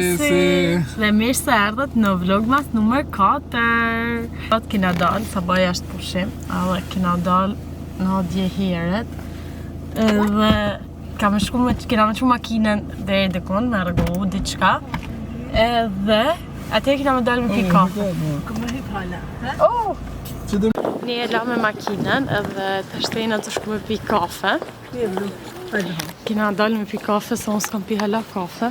Dhe mirë se erdhët në vlogmas numër 4. Sot kena dalë, sa bëja është pushim, edhe kena dalë në dje heret. Dhe kena me qu makinën deri dikun, me rregullu diçka. Edhe atje kena me dalë me pi kafe. Këmë hip hala. Një e la me makinën edhe të shtejna të shku me pi kafe. Kena dalë me pi kafe, se unë s'kam pi hala kafe.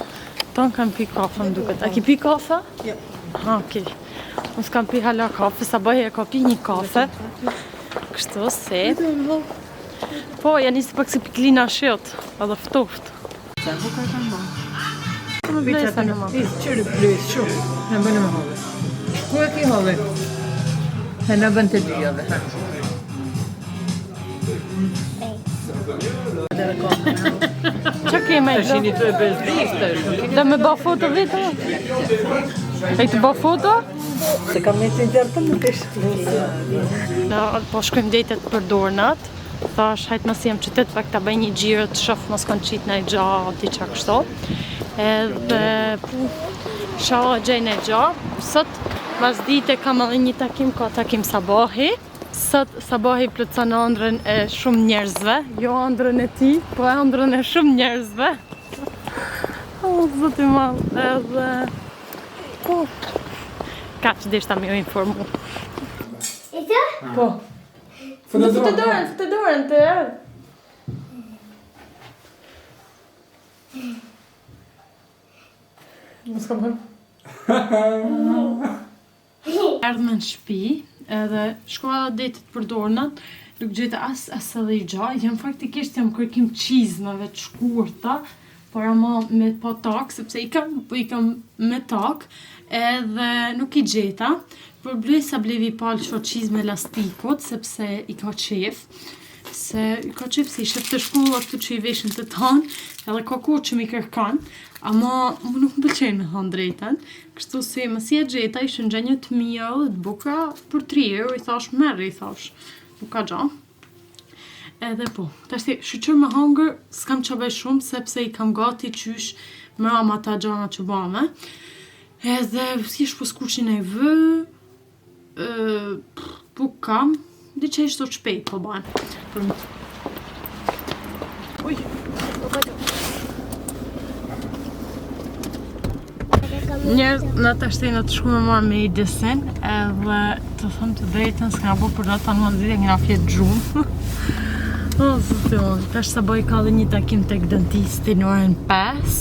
Tonë kam pi kafe më duket. A ki pi kafe? Jo. Ha, okej. Unë s'kam pi hala kafe, sa bëhe e ka pi një kafe. Kështu se... Po, janë nisi pak si piklina shjot, edhe ftoft. Sa ku ka kanë bërë? Më blesa në më. Qërë blesë, shumë. Në bënë më hove. Ku e ki hove? Në bënë të dyjave. Qa keme e Shini të e bezbiste. Dhe me ba foto vetë? E të ba foto? Se kam me të njërë të më të ishtë. Po shkojmë detet për dornat. Thash, hajtë mos jem qytet, pak ta bëj një gjirë të shoh mos kanë qit në gja, diçka kështu. Edhe shala gjej në gja. Sot pas dite kam edhe një takim, ka takim sabahi. Sot sabahi plotson ëndrrën e shumë njerëzve, jo ëndrrën e tij, po ëndrrën e shumë njerëzve. O zoti i madh, edhe po kaq deshta më informu. Ito? Po. Fute dorën të Mos kam hën. Erdhëm në shtëpi, edhe shkova detet për dornat, nuk gjeta as edhe i gjaj, jam faktikisht jam kërkim qizmeve të shkurta, por ama me pa tak, sepse i kam me tak, edhe nuk i gjeta, por blesa blevi palë qo qizme elastikut, sepse i ka qef, se si shef të shku ashtu që i veshin të tanë, edhe ka kur që mi kërkan, ama më nuk më pëlqenë me thanë drejten, kështu si më si e gjeta, ishën gjenjë të mija dhe të buka për 3 euro, i thash merri, i thash, nuk ka gja. Edhe po, të ashti, shqyqër me hangër, s'kam që bëj shumë, sepse i kam gati qysh mrama ta gjana që bame, edhe si shpo s'kuqin e vë, po kam, di që ishtë të shpejt po banë. Uj, njerëz në të shtenë të shku me marrë me i desen, edhe të thëmë të drejten, s'kena bo për do të në nëzit e ngina fjetë gjumë. O, zëtë unë, tash sa boj ka dhe një takim të dentisti në orën 5.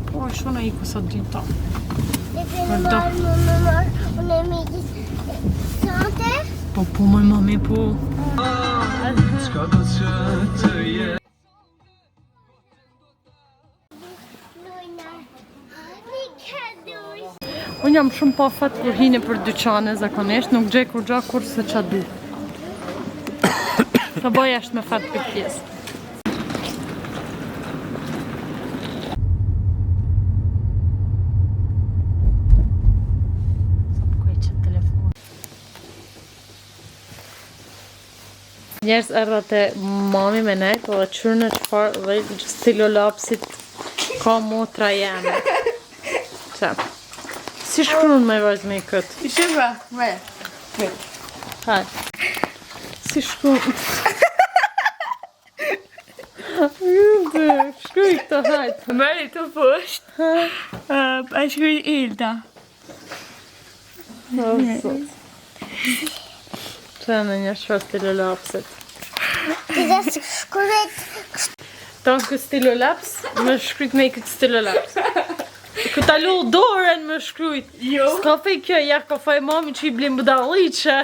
Po, shona i kusat drita. Po, më mami, po. Unë jam shumë pa fat kur hine për dyqane zakonisht, nuk gjej kur gja kur se qa du. Sa bëj është me fat për pjesë. Njerës erdhat e mami me nejt, dhe qërë në qëfar dhe stilolapsit ka motra jeme. Qa? Si shkrun me vazh me i këtë? I shqipë, me. Haj. Si shkrun... Shkruj këto, hajt. Meri të poshtë. A shkruj Ilda. Qa në një shfar stilolapsit? Ti dhe shkryt. Tonë këtë stilolaps, më shkryt me i këtë stilolaps. Këtë alu dorën më shkryt. Jo. S'ka fej kjo, ja ka fej mami që i blim budalliqe.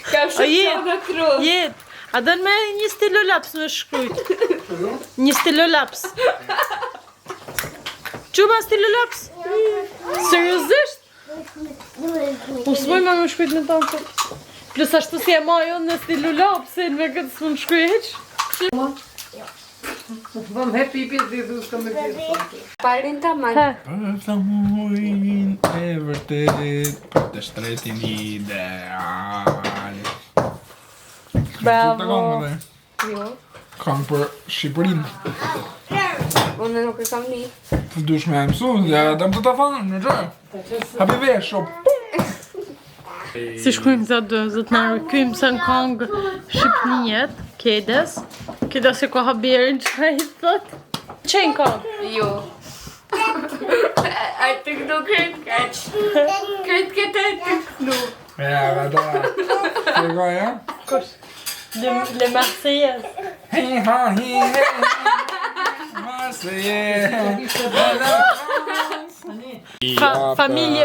Ka shumë qa në kru. Jet, a dënë me një stilolaps më shkryt. Një stilolaps. Quma stilolaps? Seriosisht? Usmoj me më shkryt në tonë këtë. Plus ashtu si e majo në stilolapsin me këtë s'më shkryt heq. Vam he pipit dhe du s'ka me pjetë. Parin të manë. Për të muin e vërtet, për të shtretin ideal. Bravo. Jo. Kam për Shqipërinë. Unë nuk e kam një. Dush me mësu, ja dëm të ta fanë, në gjë. Hapi vesh, o. Si shkujmë zotnarë, kujmë se në kongë Shqipnijet, Kedes. Kedes e ka haberin që i thot. Qenë kongë? Jo. A të këtu këtë kaq. Këtë të këtu. Ja, vada. Që ka, ja? Kosh? Le Marseillaise. Hi, ha, hi, he. Marseillaise. Famille.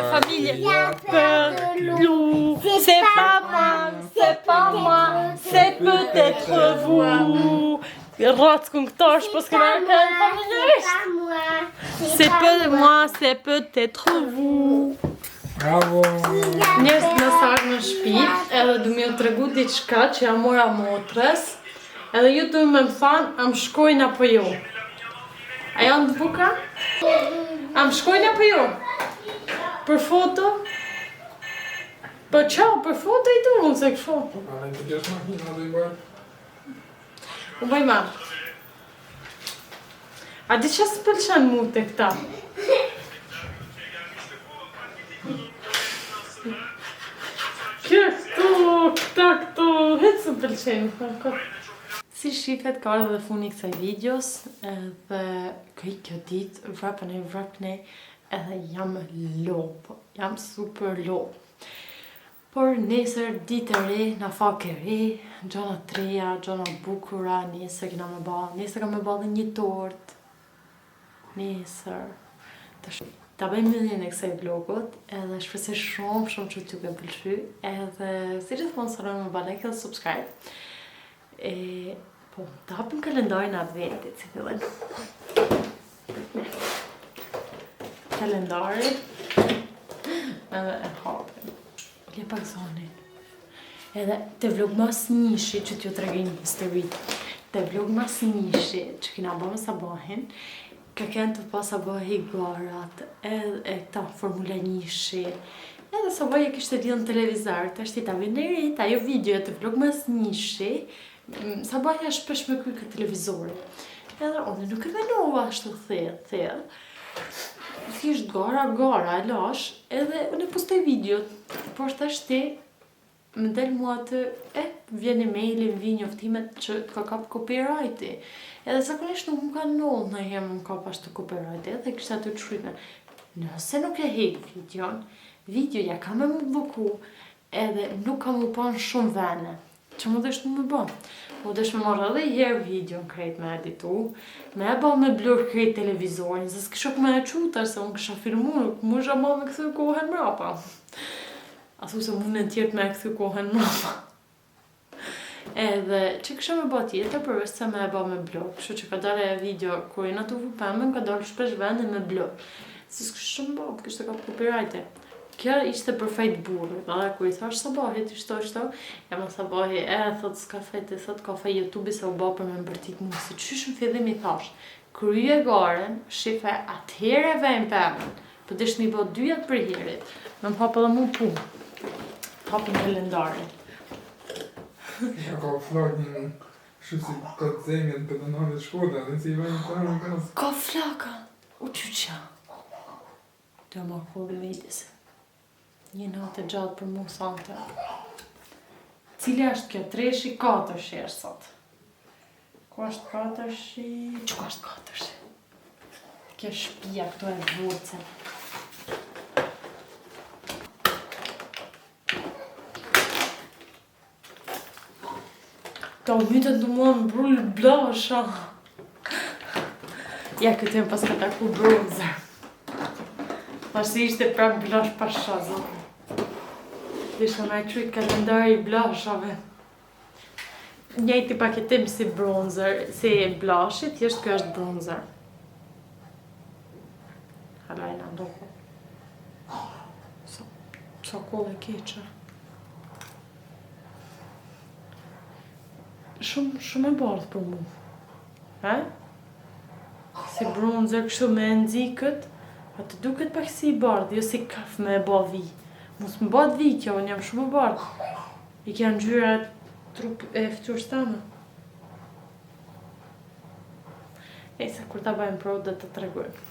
Peur de loup. C'est pas moi, c'est peut-être vous. Rats këngëtar po s'kena këngë familjarisht. C'est peu moi, c'est peut-être vous. Bravo. Njerëz në sarë në shtëpi, edhe du m'ju tregu diçka që ja mora motrës, edhe ju du me më thanë, am shkojnë apo jo? A janë të buka? Am shkojnë apo jo? Për foto? Po qao, për foto i du unë se kësho. U bëj marë. A di që së pëlqen mu të këta? Këto, hetë së pëlqen. Si shifet ka ardhe dhe funi kësaj videos, edhe kjo ditë, vrapne, edhe jam lopë, jam super lopë. Por nesër ditë e re, na fake re, gjona treja, gjona bukura, nesër kena me ba, nesër ka me ba dhe një tort. Nesër. Ta bëjmë mëllin e kësaj vlogot, edhe shpresoj shumë që t'ju ke pëlqy, edhe si gjithmonë s'harroni me ba like dhe subscribe. Po, të hapim kalendarin adventit, si fillen. Kalendarin, edhe e hapim. Le pak zonin. Edhe të vlogmas njëshi që t'ju të regin historit. Të vlogmas njëshi që kina bërë sabahin, ka kënë të pa sabahi garat, edhe këta formula njëshi. Edhe sabahi kishtë të lidhë në televizar, të ashtë i ta venerit, ajo video të vlogmas njëshi, sabahi është shpesh me kuj këtë televizori. Edhe unë nuk e venova ashtë të thellë. Thjesht gara, e lash, edhe unë e postoj videot, por të ashti, më del mua të, vjen e-maili, më vi njoftimet që të ka kap copyrighti. Edhe zakonisht nuk më ka nëllë në herë më kap ashtë copyrighti, edhe kështë aty të shkruajme. Nëse nuk e hek videoja ka me më bloku, edhe nuk ka më pa në shumë vene. Që më deshtë më bë? Më deshtë me marrë edhe herë video në krejt me editu, me e ba me blur krejt televizorin, se s'kishok me e qutar, se unë kisha filmu, nuk më isha ba me këthy kohën mrapa. Asu se mund në tjertë me e këthy kohën mrapa. Edhe që kisha me ba tjetër, përveç se me e ba me blur, kështu që ka dare video kërë në të vupemën, ka dare shpesh vendin me blur. Se s'kishë më ba, kështë ka copyrighte. Kjo ishte për fejt burrit, dhe kur i thash sabahit, ishto, jam sabahi, thot s'ka fejt, thot ka fejt YouTube-i se u ba për me mbërtit mu, se qysh në fillim i thash, kryje garen, shife atëhere vejnë pëmën, për desh mi bo 2 jatë për herit, me më hapë edhe mu punë, hapën kalendarin. Ja ka flak një shusi të zemjen për të nëve shkoda, dhe si i vajnë të në kasë. Ka flaka, u qyqa. Do më kohë vedis. Një natë e gjatë për mu sante. Cili është kjo? 3-4 shërë sot. Ku është 4 shërë? Që ku është 4 shërë? Kjo shpia, këto e vorce. Ta u mytët në mua më brullë blasha. Ja, këtë e më pas këta ku bronzer. Pasi ishte prap blash pasha, zonë. Isha me qyt kalendari i blashave. Njëjti paketim si bronzer, si blashit, thjesht kjo është bronzer. Halajna ndohë. Sa kohë e keqe. Shumë e bardhë për mu. Si bronzer kështu me nxikët, atë duket pak si i bardhë, jo si kaf me e ba vi. Mos më bat vi kjo, unë jam shumë e bardhë. I kja ngjyra trup e fytyrës tëme. Se kur ta bëjmë pro dhe të tregojmë.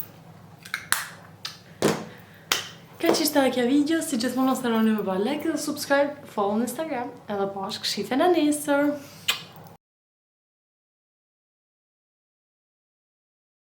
Ka që ishte dhe kja video, si gjithmonë mos harroni me bë like dhe subscribe, follow në Instagram, edhe bashkë shifen e nesër.